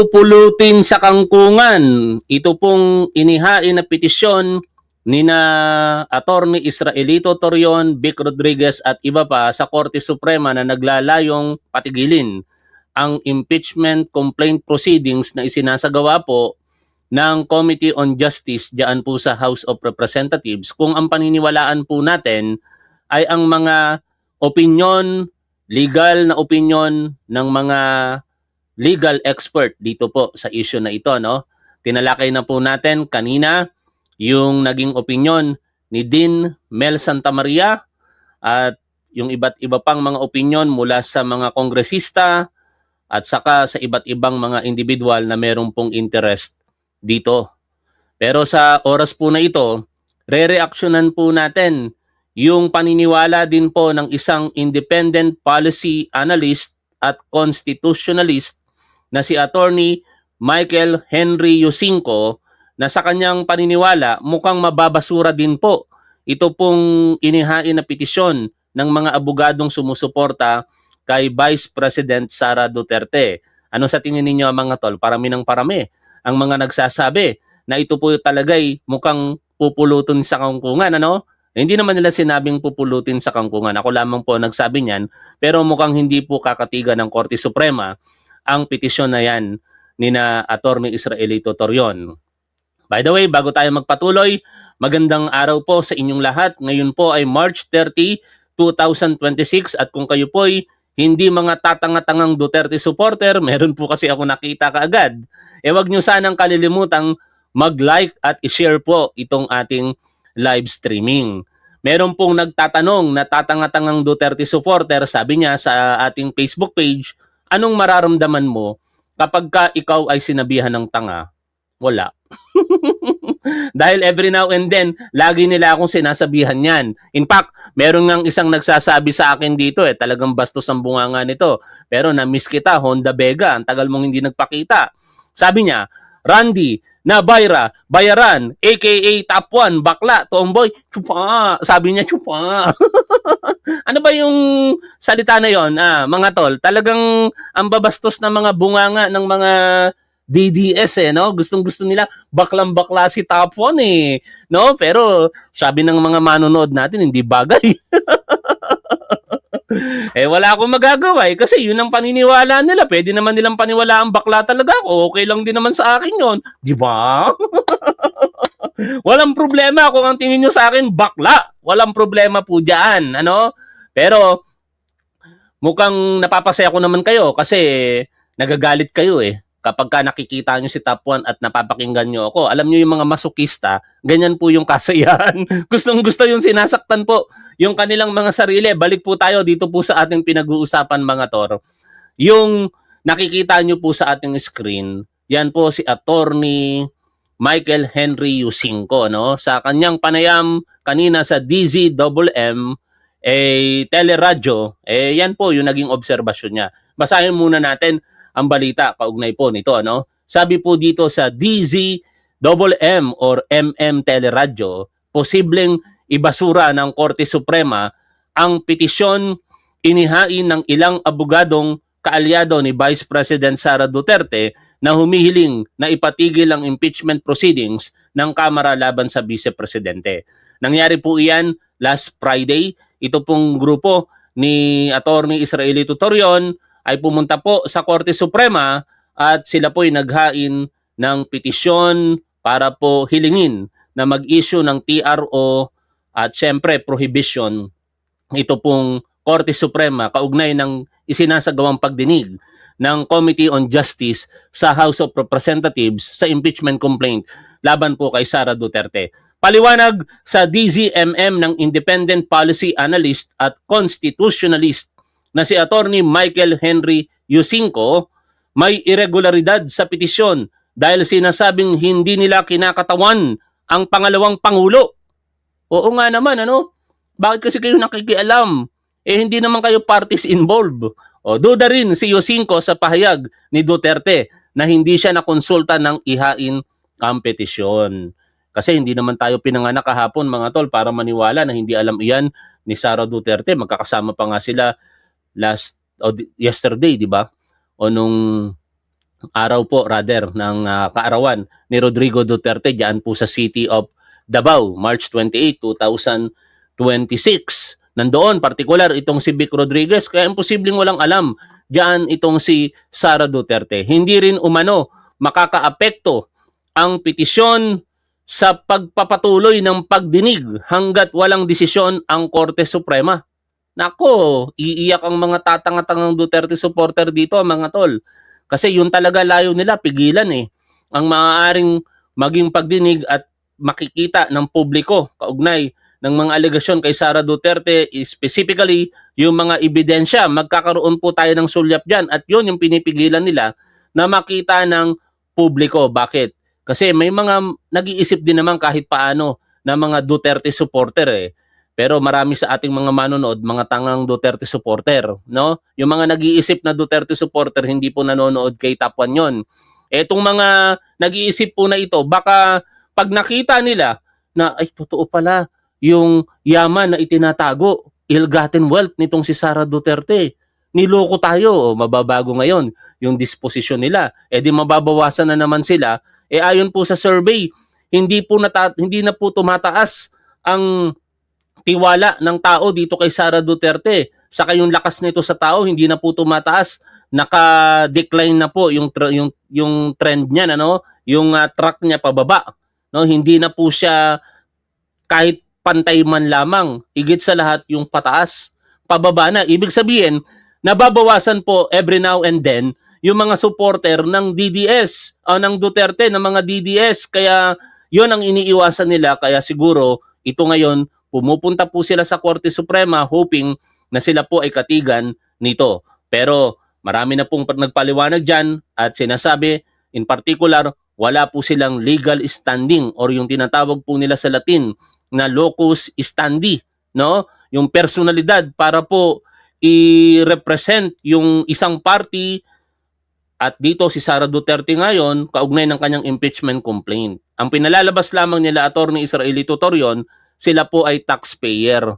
Pupulutin sa kangkungan. Ito pong inihain na petisyon ni na Attorney Israelito Torion, Vic Rodriguez at iba pa sa Korte Suprema na naglalayong patigilin ang impeachment complaint proceedings na isinasagawa po ng Committee on Justice diyan po sa House of Representatives, kung ang paniniwalaan po natin ay ang mga opinyon, legal na opinyon ng mga legal expert dito po sa issue na ito, no? Tinalakay na po natin kanina yung naging opinyon ni Dean Mel Santamaria at yung iba't iba pang mga opinyon mula sa mga kongresista at saka sa iba't ibang mga individual na merong pong interest dito. Pero sa oras po na ito, re-reactionan po natin yung paniniwala din po ng isang independent policy analyst at constitutionalist na si Attorney Michael Henry Yusinko, na sa kanyang paniniwala mukhang mababasura din po ito pong inihain na petisyon ng mga abogadong sumusuporta kay Vice President Sara Duterte. Ano sa tingin ninyo mga tol? Parami ng parami ang mga nagsasabi na ito po talagay mukhang pupulutin sa kangkungan, ano? Hindi naman nila sinabing pupulutin sa kangkungan. Ako lamang po nagsabi niyan, pero mukhang hindi po kakatigan ng Korte Suprema ang petisyon na yan ni na Attorney Israelito Torion. By the way, bago tayo magpatuloy, magandang araw po sa inyong lahat. Ngayon po ay March 30, 2026 at kung kayo po ay hindi mga tatanga-tangang Duterte supporter, meron po kasi ako nakita kaagad, wag nyo sanang kalilimutang mag-like at i-share po itong ating live streaming. Meron pong nagtatanong na tatanga-tangang Duterte supporter, sabi niya sa ating Facebook page, anong mararamdaman mo kapag ka ikaw ay sinabihan ng tanga? Wala. Dahil every now and then, lagi nila akong sinasabihan yan. In fact, meron ngang isang nagsasabi sa akin dito, talagang bastos ang bunganga nito. Pero na-miss kita, Honda Vega, ang tagal mong hindi nagpakita. Sabi niya, Randy, Nabayra, Bayaran, aka Top 1, Bakla, Tomboy, Chupa. Sabi niya, Chupa. Ano ba yung salita na yon? Mga tol, talagang ang babastos na mga bunganga ng mga DDS no? Gustong-gusto nila baklang-bakla si Top 1 no? Pero sabi ng mga manonood natin hindi bagay. Wala akong magagawa kasi yun ang paniniwala nila. Pwede naman nilang paniwalaan bakla talaga ako. Okay lang din naman sa akin yon, di ba? Walang problema kung ang tingin nyo sa akin bakla. Walang problema po diyan, ano? Pero mukhang napapasaya ko naman kayo kasi nagagalit kayo kapag ka nakikita nyo si Top 1 at napapakinggan nyo ako. Alam nyo yung mga masokista, ganyan po yung kasayahan. Gustong-gusto yung sinasaktan po yung kanilang mga sarili. Balik po tayo dito po sa ating pinag-uusapan mga tor. Yung nakikita nyo po sa ating screen, yan po si Attorney Michael Henry Yusinko, no? Sa kanyang panayam kanina sa DZMM, teleradyo, yan po yung naging obserbasyon niya. Basahin muna natin ang balita kaugnay po nito, no? Sabi po dito sa DZMM or MM Teleradyo, posibleng ibasura ng Korte Suprema ang petisyon inihain ng ilang abogadong kaalyado ni Vice President Sara Duterte na humihiling na ipatigil ang impeachment proceedings ng Kamara laban sa Vice Presidente. Nangyari po iyan last Friday. Ito pong grupo ni Attorney Israelito Torion ay pumunta po sa Korte Suprema at sila po ay naghain ng petisyon para po hilingin na mag-issue ng TRO at syempre prohibition ito pong Korte Suprema kaugnay ng isinasagawang pagdinig ng Committee on Justice sa House of Representatives sa impeachment complaint laban po kay Sara Duterte. Paliwanag sa DZMM ng Independent Policy Analyst at Constitutionalist na si Attorney Michael Henry Yusinko, may irregularidad sa petisyon dahil sinasabing hindi nila kinakatawan ang pangalawang pangulo. Oo nga naman, ano? Bakit kasi kayo nakikialam? Hindi naman kayo parties involved. Duda rin si Yusinko sa pahayag ni Duterte na hindi siya nakonsulta ng ihain ang petisyon. Kasi hindi naman tayo pinanganak kahapon mga tol para maniwala na hindi alam iyan ni Sara Duterte. Magkakasama pa nga sila yesterday, di ba? O nung araw po rather ng kaarawan ni Rodrigo Duterte diyan po sa City of Davao, March 28, 2026. Nandoon partikular itong si Vic Rodriguez, kaya imposibleng walang alam diyan itong si Sara Duterte. Hindi rin umano makakaapekto ang petisyon sa pagpapatuloy ng pagdinig hanggat walang desisyon ang Korte Suprema. Nako, iiyak ang mga tatanga-tangang Duterte supporter dito, mga tol. Kasi yun talaga layo nila, pigilan eh. Ang maaaring maging pagdinig at makikita ng publiko kaugnay ng mga alegasyon kay Sara Duterte, specifically yung mga ebidensya. Magkakaroon po tayo ng sulyap dyan at yun yung pinipigilan nila na makita ng publiko. Bakit? Kasi may mga nag-iisip din naman kahit paano na mga Duterte supporter eh. Pero marami sa ating mga manonood, mga tangang Duterte supporter, no? Yung mga nag-iisip na Duterte supporter, hindi po nanonood kay Top 1 yon. Etong mga nag-iisip po na ito, baka pag nakita nila na, ay, totoo pala, yung yaman na itinatago, ill-gotten wealth nitong si Sara Duterte. Niloko tayo, mababago ngayon yung disposisyon nila. Eh di mababawasan na naman sila. Eh ayon po sa survey, hindi na po tumataas ang tiwala ng tao dito kay Sara Duterte. Saka yung lakas nito sa tao hindi na po tumataas, naka-decline na po yung trend niya, ano, yung track niya pababa, no, hindi na po siya kahit pantay man lamang, higit sa lahat yung pataas, pababa na. Ibig sabihin, nababawasan po every now and then yung mga supporter ng DDS o ng Duterte, ng mga DDS, kaya yon ang iniiwasan nila. Kaya siguro ito ngayon pumupunta po sila sa Korte Suprema hoping na sila po ay katigan nito. Pero marami na pong nagpaliwanag dyan at sinasabi, in particular, wala po silang legal standing or yung tinatawag po nila sa Latin na locus standi, no? Yung personalidad para po i-represent yung isang party. At dito si Sara Duterte ngayon, kaugnay ng kanyang impeachment complaint. Ang pinalalabas lamang nila Attorney Israelito Torion, sila po ay taxpayer.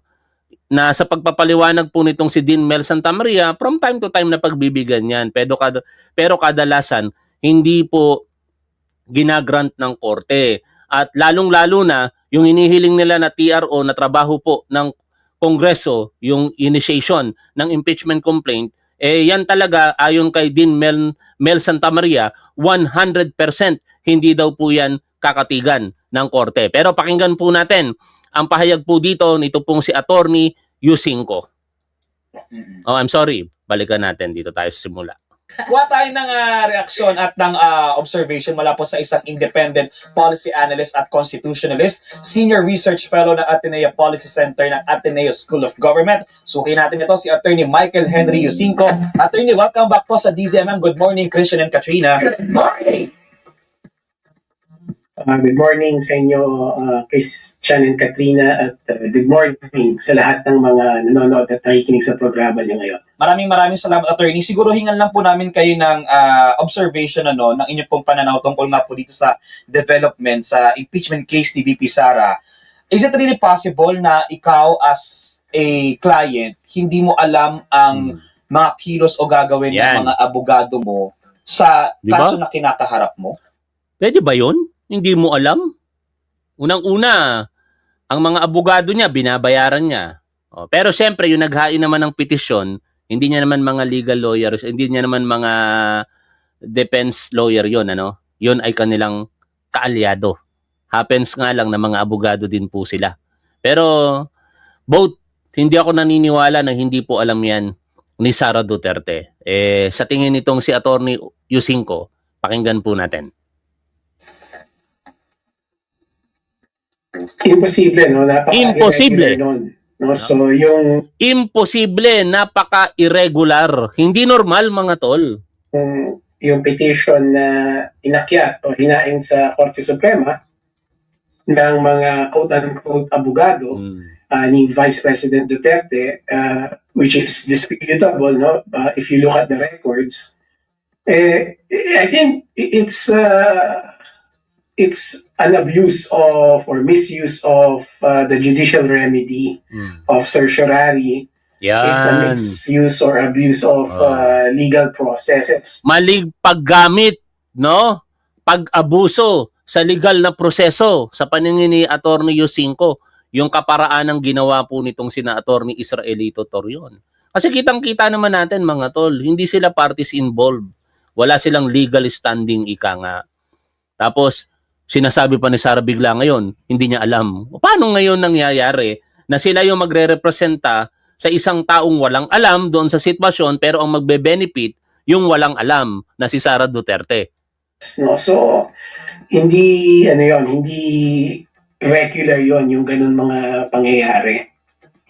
Na sa pagpapaliwanag po nitong si Dean Mel Santamaria, from time to time na pagbibigyan yan. Pero kadalasan, hindi po ginagrant ng korte. At lalong-lalo na, yung inihiling nila na TRO na trabaho po ng Kongreso, yung initiation ng impeachment complaint, eh yan talaga ayon kay Dean Mel Santamaria, 100% hindi daw po yan kakatigan ng korte. Pero pakinggan po natin ang pahayag po dito nito pong si Attorney Yusinko. Oh, I'm sorry. Balikan natin dito tayo sa simula. Kuha tayo ng reaksyon at ng observation mula po sa isang independent policy analyst at constitutionalist, senior research fellow ng Ateneo Policy Center ng Ateneo School of Government. Suki natin ito si Attorney Michael Henry Yusinko. Attorney, welcome back po sa DZMM. Good morning, Christian and Katrina. Good morning! Good morning sa inyo, Christian and Katrina, at good morning sa lahat ng mga nanonood at nakikinig sa programa niyo ngayon. Maraming salamat, Attorney. Siguro hingan lang po namin kayo ng observation ng inyong pong pananaw tungkol nga po dito sa development sa impeachment case ni VP Sara. Is it really possible na ikaw as a client, hindi mo alam ang mga kilos o gagawin ng mga abogado mo sa kaso na kinakaharap mo? Pwede ba yun? Hindi mo alam? Unang-una, ang mga abogado niya, binabayaran niya. Pero siyempre, yung naghain naman ng petisyon, hindi niya naman mga legal lawyers, hindi niya naman mga defense lawyer yon, ano? Yun ay kanilang kaalyado. Happens nga lang na mga abogado din po sila. Pero both, hindi ako naniniwala na hindi po alam yan ni Sara Duterte. Sa tingin nitong si Attorney Yusinko, pakinggan po natin. Imposible, no? Imposible. No? So, yung imposible, napaka-irregular. Hindi normal, mga tol. Yung petition na inakyat o hinain sa Korte Suprema ng mga quote-unquote abogado ni Vice President Duterte, which is disputable, no? If you look at the records, I think it's an abuse of or misuse of the judicial remedy of certiorari It's a Yan. misuse or abuse of legal processes. Maling paggamit, no? Pag-abuso sa legal na proseso sa paningin ni Attorney Yusinko, yung kaparaan ng ginawa po nitong sina Attorney Israelito Torion. Kasi kitang-kita naman natin mga tol, hindi sila parties involved. Wala silang legal standing, ika nga. Tapos, sinasabi pa ni Sara bigla ngayon, hindi niya alam. Paano ngayon nangyayari na sila yung magre-representa sa isang taong walang alam doon sa sitwasyon pero ang magbe-benefit yung walang alam na si Sara Duterte. No? So, hindi regular yon yung ganun mga pangyayari.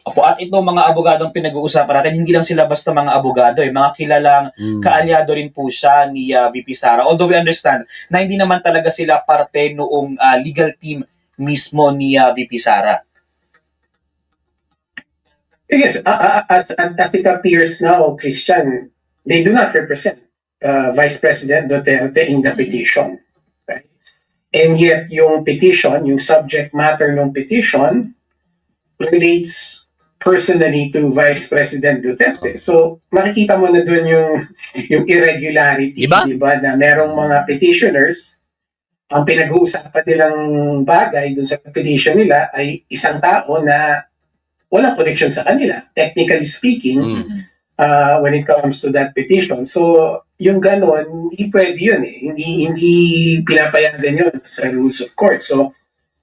Opo, at itong mga abogadong pinag-uusapan natin, hindi lang sila basta mga abogado, mga kilalang kaalyado rin po siya ni VP Sara. Although we understand na hindi naman talaga sila parte noong legal team mismo ni VP Sara. Yes, as it appears now, Christian, they do not represent Vice President Duterte in the petition. Right? And yet, yung petition, yung subject matter ng petition, relates personally to Vice President Duterte. So, makikita mo na doon yung irregularity, Diba? diba? Na merong mga petitioners, ang pinag-uusapan nilang bagay doon sa petition nila ay isang tao na walang connection sa kanila, technically speaking, when it comes to that petition. So, yung ganon, hindi pwede yun eh. Hindi pinapayagan yun sa rules of court. So,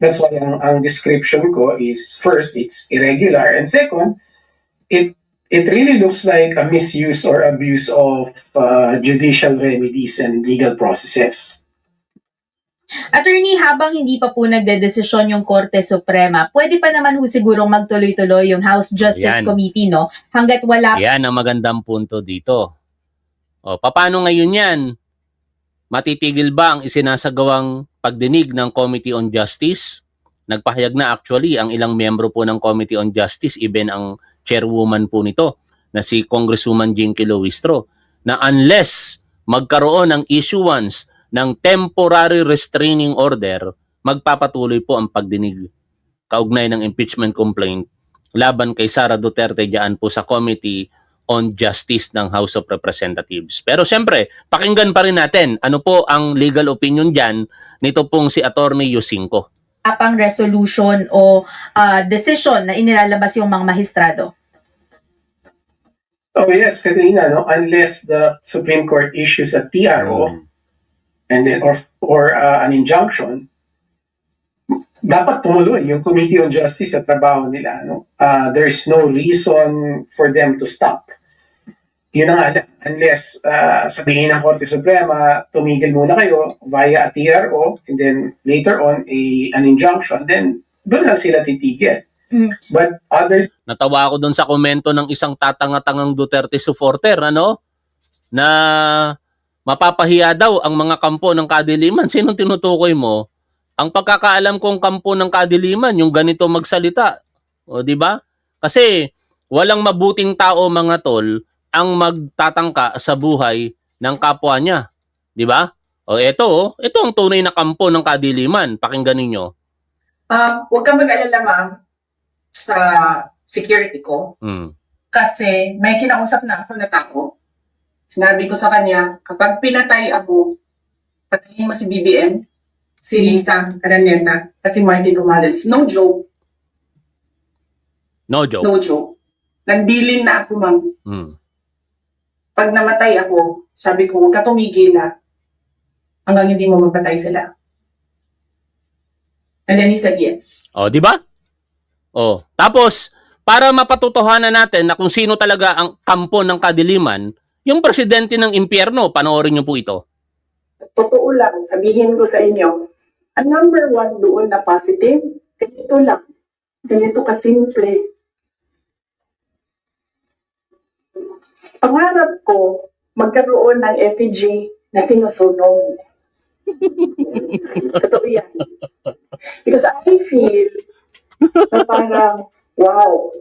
that's why ang description ko is, first, it's irregular, and second, it really looks like a misuse or abuse of judicial remedies and legal processes. Attorney, habang hindi pa po nagdedesisyon yung Korte Suprema, pwede pa naman ho sigurong magtuloy-tuloy yung House Justice Yan. Committee, no? Hanggat wala Yan ang magandang punto dito. O, paano ngayon yan? Matitigil ba ang isinasagawang pagdinig ng Committee on Justice? Nagpahayag na actually ang ilang miyembro po ng Committee on Justice, even ang chairwoman po nito, na si Congresswoman Jinky Luistro, na unless magkaroon ng issuance ng temporary restraining order, magpapatuloy po ang pagdinig kaugnay ng impeachment complaint laban kay Sara Duterte diyan po sa Committee on Justice ng House of Representatives. Pero siyempre, pakinggan pa rin natin ano po ang legal opinion diyan nito pong si Attorney Yusinko. pang resolution o decision na inilalabas yung mga maestrado. Oh yes, Katrina, no? Unless the Supreme Court issues a TRO and then or an injunction, dapat tumuloy yung Committee on Justice sa trabaho nila. No? There's no reason for them to stop. Yun na nga lang. Unless sabihin ng Korte Suprema, tumigil muna kayo via a TRO and then later on an injunction, then doon lang sila titigil. But other... Natawa ako doon sa komento ng isang tatanga-tangang Duterte supporter, ano? Na mapapahiya daw ang mga kampo ng kadiliman. Sinong tinutukoy mo? Ang pagkakaalam kong kampo ng kadiliman, yung ganito magsalita. O, di ba? Kasi walang mabuting tao, mga tol, ang magtatangka sa buhay ng kapwa niya. Di ba? O ito ang tunay na kampo ng kadiliman. Pakinggan ninyo. Huwag kang mag-alala, ma'am, sa security ko. Kasi may kinausap na ako na tao. Sinabi ko sa kanya, kapag pinatay ako, patayin mo si BBM, si Lisa Araneta, at si Martin Romales. No joke. No joke. No joke. Nagbilin na ako, ma'am. Pag namatay ako, sabi ko, huwag ka tumigil na hanggang hindi mo mapatay sila. And then he said yes. O, di ba? O, tapos, para mapatutuhanan natin na kung sino talaga ang kampo ng kadiliman, yung presidente ng impyerno, panoorin niyo po ito. Totoo lang, sabihin ko sa inyo, ang number one doon na positive, ganito lang. Ganito kasimple. Pangarap ko, magkaroon ng effigy na sinusunog. Totoo yan. Because I feel na parang, wow.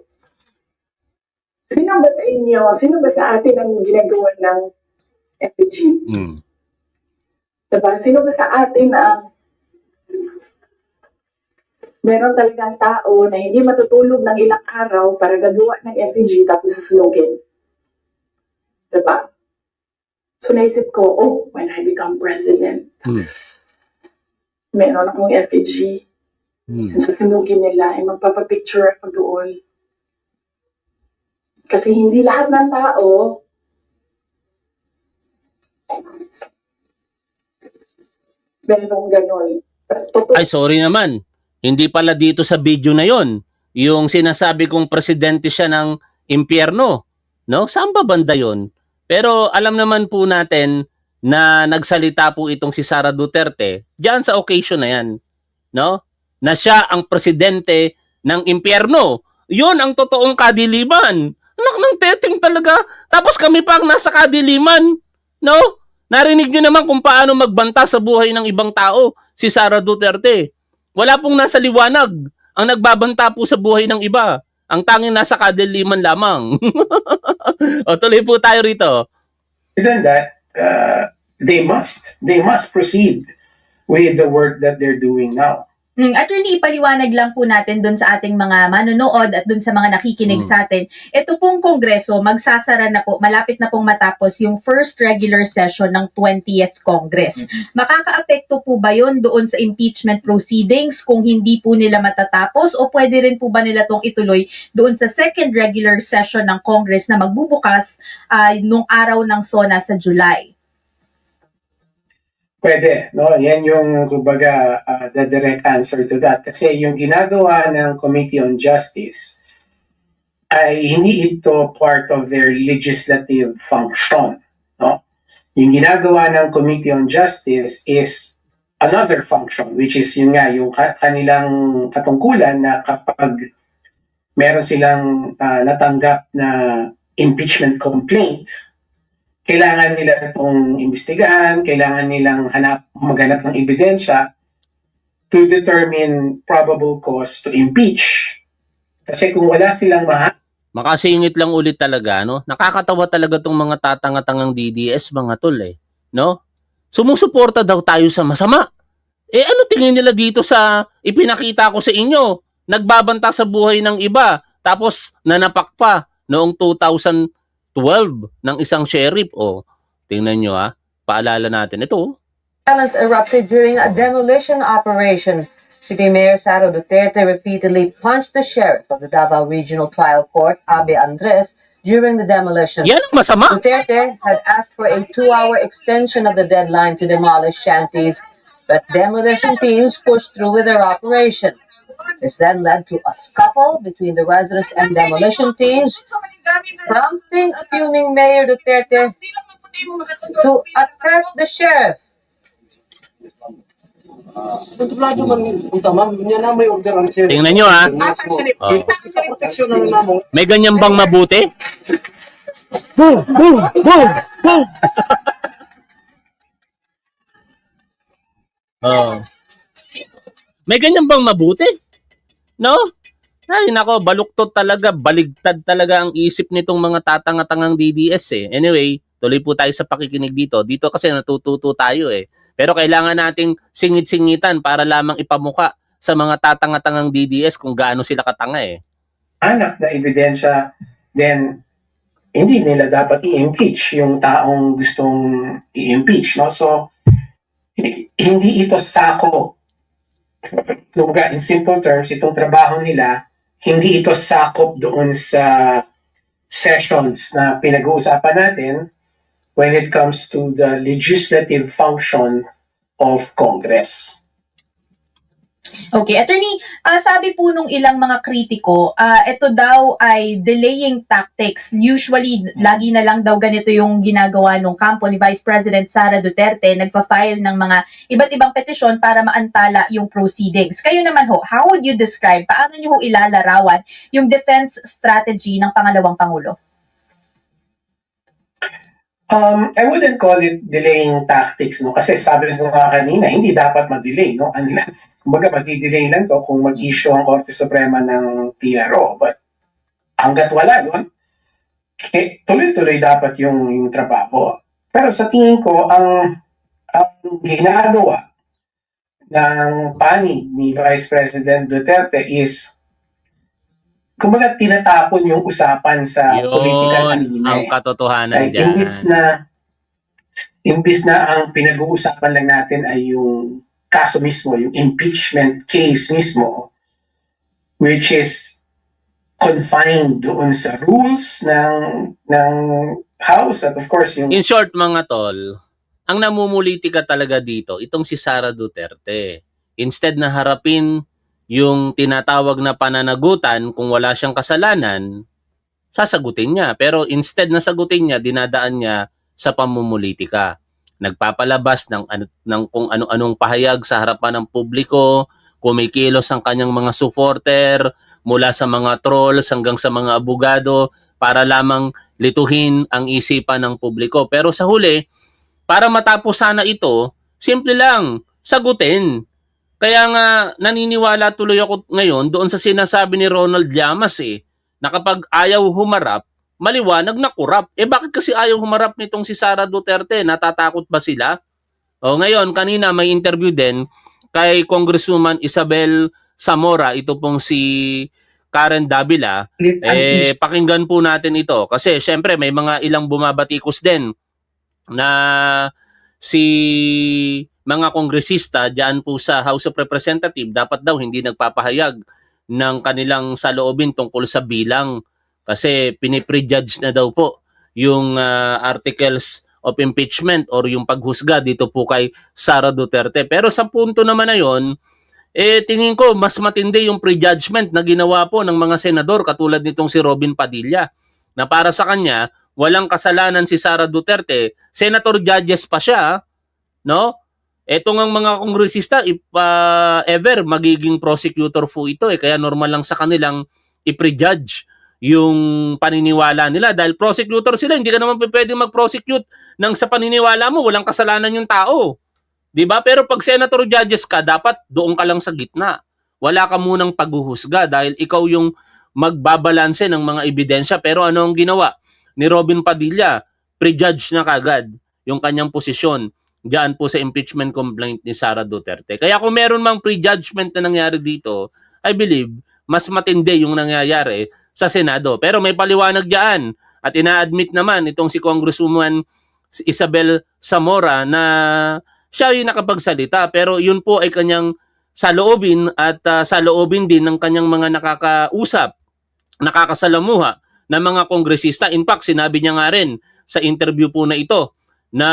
Sino ba sa inyo, sino ba sa atin ang ginagawa ng effigy? Diba? Sino ba sa atin ang Meron talagang tao na hindi matutulog ng ilang araw para gagawa ng effigy tapos susunugin. Diba? So naisip ko, oh, when I become president, meron akong effigy. Susunugin nila, ay magpapapicture ako doon. Kasi hindi lahat ng tao meron ganon. Totoo. Ay, sorry naman. Hindi pala dito sa video na yon yung sinasabi kong presidente siya ng impyerno. No? Saan ba banda yon? Pero alam naman po natin na nagsalita po itong si Sara Duterte diyan sa occasion na yan. No? Na siya ang presidente ng impyerno. Yun ang totoong kadiliman. Anak ng teteng talaga. Tapos kami pa ang nasa kadiliman. No? Narinig nyo naman kung paano magbanta sa buhay ng ibang tao si Sara Duterte. Wala pong nasa liwanag ang nagbabanta po sa buhay ng iba. Ang tanging nasa kadiliman lamang. O tuloy po tayo rito. Than that, they must proceed with the work that they're doing now. Attorney, ipaliwanag lang po natin dun sa ating mga manonood at dun sa mga nakikinig sa atin. Ito pong Kongreso, magsasara na po, malapit na pong matapos yung first regular session ng 20th Congress. Makakaapekto po ba yun doon sa impeachment proceedings kung hindi po nila matatapos o pwede rin po ba nila tong ituloy doon sa second regular session ng Congress na magbubukas nung araw ng SONA sa July? Pwede, no? Yan yung, kumbaga, the direct answer to that. Kasi yung ginagawa ng Committee on Justice ay hindi ito part of their legislative function, no? Yung ginagawa ng Committee on Justice is another function, which is yun nga, yung kanilang katungkulan na kapag meron silang natanggap na impeachment complaint, kailangan nila itong imbestigahan, kailangan nilang maghanap ng ebidensya to determine probable cause to impeach. Kasi kung wala silang Makasingit lang ulit talaga, no? Nakakatawa talaga tong mga tatanga-tangang DDS, mga tol, no? Sumusuporta daw tayo sa masama. Ano tingin nila dito sa ipinakita ko sa inyo? Nagbabanta sa buhay ng iba, tapos nanapak pa noong 2012 ng isang sheriff. Tingnan nyo paalala natin. Ito. Violence erupted during a demolition operation. City Mayor Sara Duterte repeatedly punched the sheriff of the Davao Regional Trial Court, Abe Andres, during the demolition. Yan ang masama. Duterte had asked for a 2-hour extension of the deadline to demolish shanties, but demolition teams pushed through with their operation. This then led to a scuffle between the residents and demolition teams, prompting a fuming Mayor Duterte to attack the sheriff. Tingnan nyo May ganyan bang mabuti? Boom! Boom! Boom! Boom! May ganyan bang mabuti? No? Ay, nako, baluktot talaga, baligtad talaga ang isip nitong mga tatanga-tangang DDS Anyway, tuloy po tayo sa pakikinig dito. Dito kasi natututo tayo Pero kailangan nating singit-singitan para lamang ipamuka sa mga tatanga-tangang DDS kung gaano sila katanga anak na ebidensya, then hindi nila dapat i-impeach yung taong gustong i-impeach, no? So, hindi ito sako. Kumbaga, in simple terms, itong trabaho nila, hindi ito sakop doon sa sessions na pinag-uusapan natin when it comes to the legislative function of Congress. Okay, attorney, sabi po nung ilang mga kritiko, ito daw ay delaying tactics. Usually, lagi na lang daw ganito yung ginagawa nung kampo ni Vice President Sara Duterte, nagfa-file ng mga iba't ibang petisyon para maantala yung proceedings. Kayo naman how would you describe, paano nyo ilalarawan yung defense strategy ng pangalawang Pangulo? I wouldn't call it delaying tactics, no? Kasi sabi ko nga kanina, hindi dapat mag-delay, no? Kumbaga, mag-delay lang to kung mag-issue ang Korte Suprema ng TRO. But hanggat wala yun, tuloy-tuloy dapat yung trabaho. Pero sa tingin ko, ang ginagawa ng panig ni Vice President Duterte is kumbaga tinatapon yung usapan sa political Yun ang arena. katotohanan Like, dyan. imbis na ang pinag-uusapan lang natin ay yung kaso mismo, yung impeachment case mismo, which is confined doon sa rules ng House at of course yung In short, mga tol, ang namumulitika talaga dito, itong si Sara Duterte. Instead na harapin yung tinatawag na pananagutan kung wala siyang kasalanan, sasagutin niya. Pero instead na sagutin niya, dinadaan niya sa pamumulitika. Nagpapalabas ng kung ano-anong pahayag sa harapan ng publiko, kumikilos ang kanyang mga supporter, mula sa mga trolls hanggang sa mga abogado, para lamang lituhin ang isipan ng publiko. Pero sa huli, para matapos sana ito, simple lang, sagutin. Kaya nga naniniwala tuloy ako ngayon doon sa sinasabi ni Ronald Llamas na kapag ayaw humarap, maliwanag na kurap. Bakit kasi ayaw humarap nitong si Sara Duterte? Natatakot ba sila? Ngayon, kanina may interview din kay Congresswoman Isabel Zamora, ito pong si Karen Davila. Pakinggan po natin ito. Kasi syempre may mga ilang bumabatikos din na si mga kongresista diyan po sa House of Representatives dapat daw hindi nagpapahayag ng kanilang saloobin tungkol sa bilang kasi piniprejudge na daw po yung articles of impeachment or yung paghusga dito po kay Sara Duterte. Pero sa punto naman na yon, tingin ko mas matindi yung prejudgment na ginawa po ng mga senador katulad nitong si Robin Padilla na para sa kanya walang kasalanan si Sara Duterte, senator judges pa siya, no? Etong ang mga kongresista if ever magiging prosecutor po ito kaya normal lang sa kanilang i-prejudge yung paniniwala nila dahil prosecutor sila, hindi ka naman pwedeng mag-prosecute nang sa paniniwala mo walang kasalanan yung tao. 'Di ba? Pero pag senator judges ka, dapat doon ka lang sa gitna. Wala ka munang paghuhusga dahil ikaw yung magbabalanse ng mga ebidensya. Pero ano ang ginawa ni Robin Padilla? Prejudge na kagad yung kanyang posisyon diyan po sa impeachment complaint ni Sara Duterte. Kaya kung meron mang prejudgment na nangyari dito, I believe mas matindi yung nangyayari sa Senado. Pero may paliwanag diyan at ina-admit naman itong si Congresswoman Isabel Zamora na siya yung nakapagsalita pero yun po ay kanyang saloobin at saloobin din ng kanyang mga nakakasalamuha na mga kongresista. In fact, sinabi niya nga rin sa interview po na ito na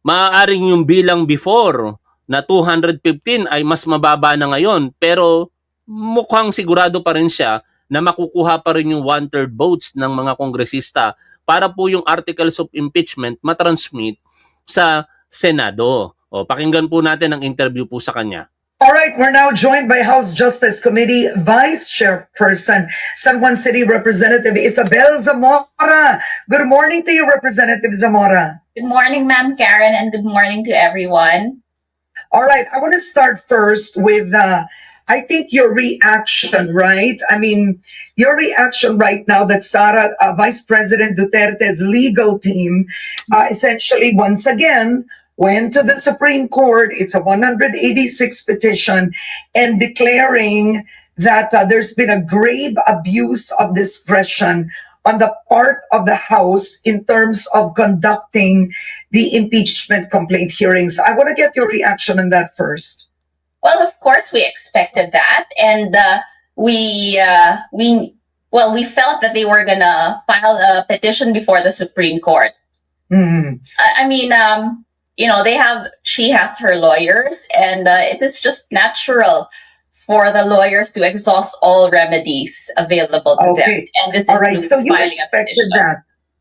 maaaring yung bilang before na 215 ay mas mababa na ngayon pero mukhang sigurado pa rin siya na makukuha pa rin yung 1/3 votes ng mga kongresista para po yung articles of impeachment matransmit sa Senado. Pakinggan po natin ang interview po sa kanya. All right, we're now joined by House Justice Committee Vice Chairperson, San Juan City Representative Isabel Zamora. Good morning to you, Representative Zamora. Good morning, Ma'am Karen, and good morning to everyone. All right, I want to start first with, I think your reaction, right? I mean, your reaction right now that Sara, Vice President Duterte's legal team, essentially once again, went to the Supreme Court. It's a 186 petition and declaring that there's been a grave abuse of discretion on the part of the House in terms of conducting the impeachment complaint hearings. I want to get your reaction on that first. Well, of course, we expected that, and we felt that they were gonna file a petition before the Supreme Court. I mean, she has her lawyers, and it is just natural for the lawyers to exhaust all remedies available to them. And this All right, includes so you filing a expected petition. that.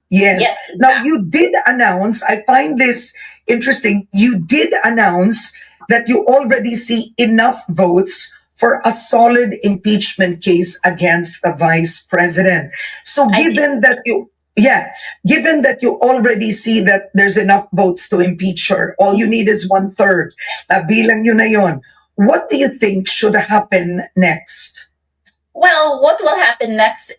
Yes. Yes, Now, you did announce, I find this interesting, you did announce that you already see enough votes for a solid impeachment case against the Vice President. So given that you already see that there's enough votes to impeach her, all you need is 1/3. Bilang yun na yun. What do you think should happen next? Well, what will happen next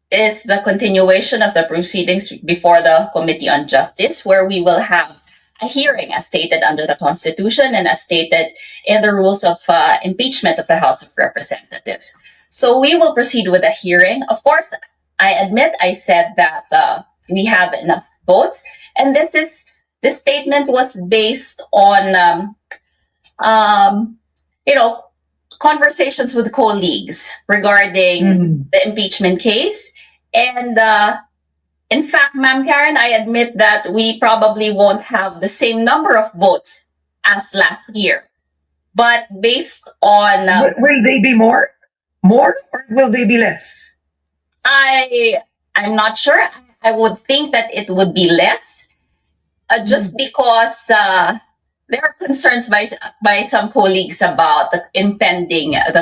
is the continuation of the proceedings before the Committee on Justice, where we will have a hearing as stated under the Constitution and as stated in the rules of impeachment of the House of Representatives. So we will proceed with a hearing. Of course, I admit I said that we have enough votes, and this statement was based on conversations with colleagues regarding the impeachment case. And in fact, Ma'am Karen, I admit that we probably won't have the same number of votes as last year. But based on... Will they be more? More or will they be less? I'm not sure. I would think that it would be less, just because there are concerns by some colleagues about the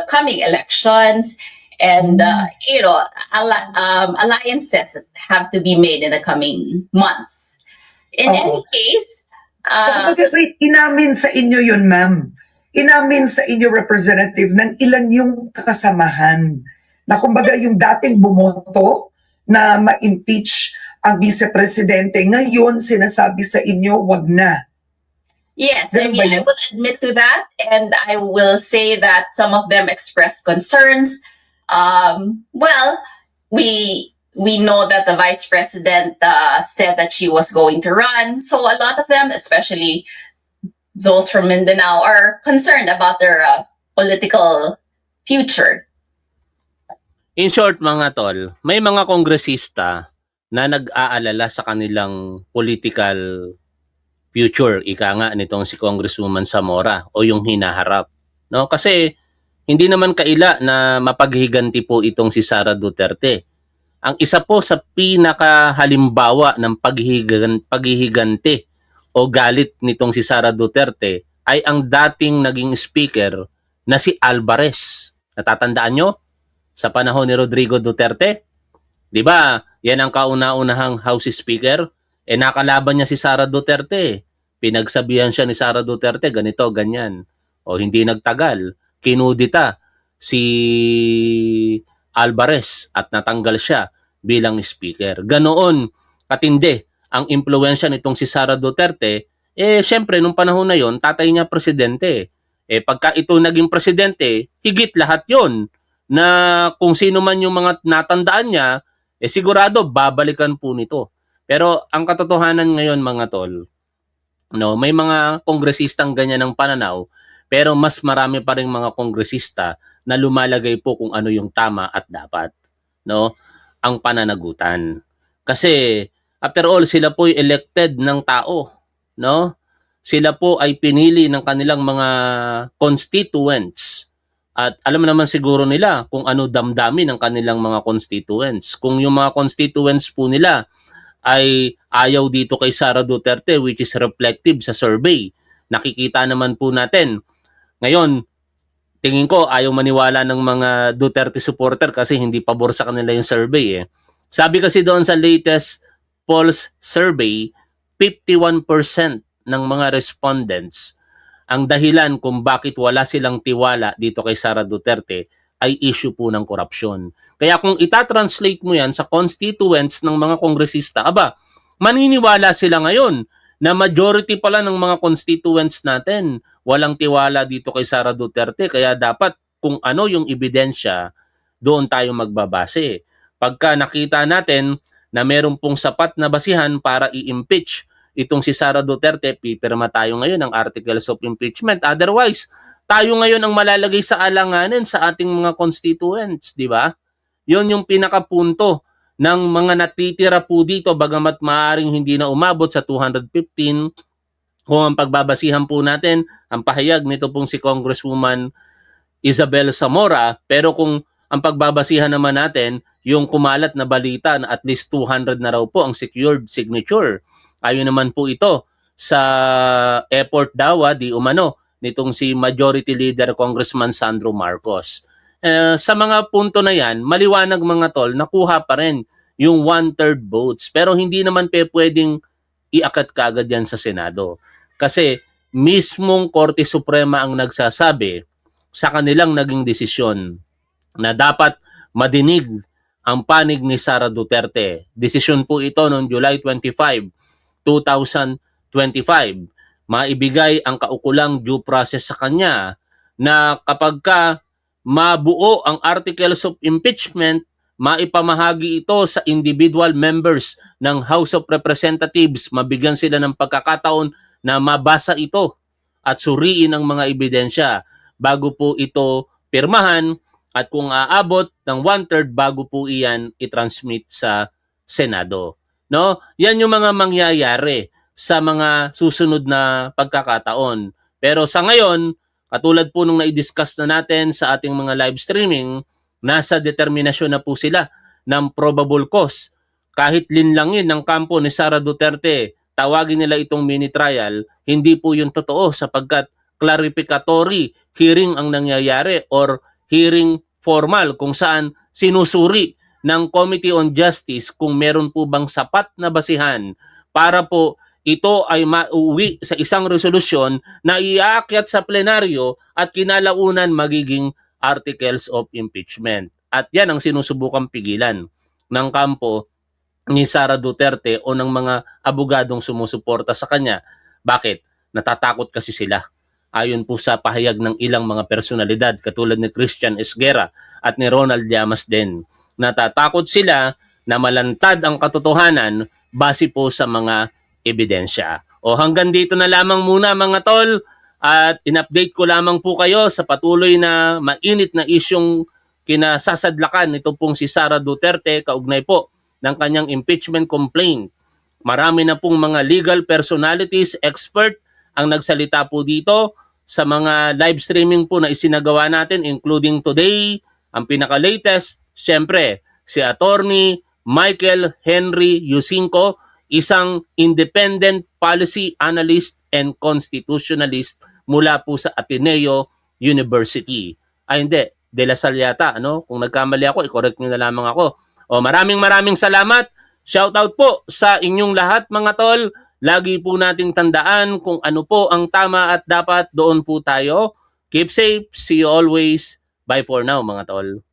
coming elections, and alliances that have to be made in the coming months. In any case, Wait, inamin sa inyo yun, ma'am. Inamin sa inyo, representative, ng ilan yung kasamahan na kumbaga yung dating bumoto na ma-impeach ang vice-presidente, ngayon sinasabi sa inyo, wag na. yes, I will admit to that, and I will say that some of them expressed concerns. We know that the vice president said that she was going to run, so a lot of them, especially those from Mindanao, are concerned about their political future. In short, mga tol, may mga kongresista na nag-aalala sa kanilang political future, ika nga nitong si Congresswoman Zamora o yung hinaharap. No? Kasi hindi naman kaila na mapaghiganti po itong si Sara Duterte. Ang isa po sa pinakahalimbawa ng paghihiganti o galit nitong si Sara Duterte ay ang dating naging speaker na si Alvarez. Natatandaan nyo? Sa panahon ni Rodrigo Duterte, 'di ba? Yan ang kauna-unahang House Speaker, nakalaban niya si Sara Duterte. Pinagsabihan siya ni Sara Duterte ganito, ganyan. O hindi nagtagal, kinudita si Alvarez at natanggal siya bilang speaker. Ganoon katindi ang impluwensya nitong si Sara Duterte. Syempre nung panahon na 'yon, tatay niya presidente. Pagka ito naging presidente, higit lahat 'yon na kung sino man yung mga natandaan niya, sigurado babalikan po nito. Pero ang katotohanan ngayon, mga tol, no, may mga kongresistang ganyan ng pananaw, pero mas marami pa ring mga kongresista na lumalagay po kung ano yung tama at dapat, no, ang pananagutan. Kasi after all, sila po ay elected ng tao, no? Sila po ay pinili ng kanilang mga constituents. At alam naman siguro nila kung ano damdamin ng kanilang mga constituents. Kung yung mga constituents po nila ay ayaw dito kay Sara Duterte, which is reflective sa survey, nakikita naman po natin. Ngayon, tingin ko ayaw maniwala ng mga Duterte supporter kasi hindi pabor sa kanila yung survey. Sabi kasi doon sa latest polls survey, 51% ng mga respondents ang dahilan kung bakit wala silang tiwala dito kay Sara Duterte ay issue po ng korupsyon. Kaya kung itatranslate mo yan sa constituents ng mga kongresista, maniniwala sila ngayon na majority pala ng mga constituents natin walang tiwala dito kay Sara Duterte. Kaya dapat kung ano yung ebidensya, doon tayo magbabase. Pagka nakita natin na meron pong sapat na basihan para i-impeach itong si Sara Duterte, pipirma tayo ngayon ng articles of impeachment. Otherwise, tayo ngayon ang malalagay sa alanganin sa ating mga constituents, di ba? Yon yung pinakapunto ng mga natitira po dito, bagamat maaaring hindi na umabot sa 215, kung ang pagbabasihan po natin, ang pahayag nito pong si Congresswoman Isabel Zamora, pero kung ang pagbabasihan naman natin, yung kumalat na balita na at least 200 na raw po ang secured signature. Ayon naman po ito sa effort daw di umano nitong si Majority Leader Congressman Sandro Marcos. Sa mga punto na yan, maliwanag mga tol, nakuha pa rin yung 1/3 votes. Pero hindi naman pwedeng iakat kagad yan sa Senado. Kasi mismong Korte Suprema ang nagsasabi sa kanilang naging desisyon na dapat madinig ang panig ni Sara Duterte. Desisyon po ito noong July 25, 2021. 25, maibigay ang kaukulang due process sa kanya na kapag ka mabuo ang articles of impeachment, maipamahagi ito sa individual members ng House of Representatives, mabigyan sila ng pagkakataon na mabasa ito at suriin ang mga ebidensya bago po ito pirmahan, at kung aabot ng 1/3 bago po iyan i-transmit sa Senado. No? Yan yung mga mangyayari sa mga susunod na pagkakataon. Pero sa ngayon, katulad po nung na-discuss na natin sa ating mga live streaming, nasa determinasyon na po sila ng probable cause. Kahit linlangin ng kampo ni Sara Duterte, tawagin nila itong mini trial, hindi po yun totoo sapagkat clarificatory hearing ang nangyayari or hearing formal kung saan sinusuri ng Committee on Justice kung meron po bang sapat na basihan para po ito ay mauwi sa isang resolusyon na iaakyat sa plenaryo at kinalaunan magiging articles of impeachment. At yan ang sinusubukang pigilan ng kampo ni Sara Duterte o ng mga abogadong sumusuporta sa kanya. Bakit? Natatakot kasi sila. Ayon po sa pahayag ng ilang mga personalidad katulad ni Christian Esguerra at ni Ronald Llamas din. Natatakot sila na malantad ang katotohanan base po sa mga ebidensya. O hanggang dito na lamang muna mga tol, at in-update ko lamang po kayo sa patuloy na mainit na isyong kinasasadlakan nito pong si Sara Duterte kaugnay po ng kanyang impeachment complaint. Marami na pong mga legal personalities, expert ang nagsalita po dito sa mga live streaming po na isinagawa natin, including today, ang pinaka-latest, syempre, si Attorney Michael Henry Yusinko, isang independent policy analyst and constitutionalist mula po sa Ateneo University. Ay hindi, De La Salle yata, ano? Kung nagkamali ako, i-correct nyo na lamang ako. O maraming salamat. Shoutout po sa inyong lahat mga tol. Lagi po nating tandaan kung ano po ang tama at dapat doon po tayo. Keep safe. See you always. Bye for now mga tol.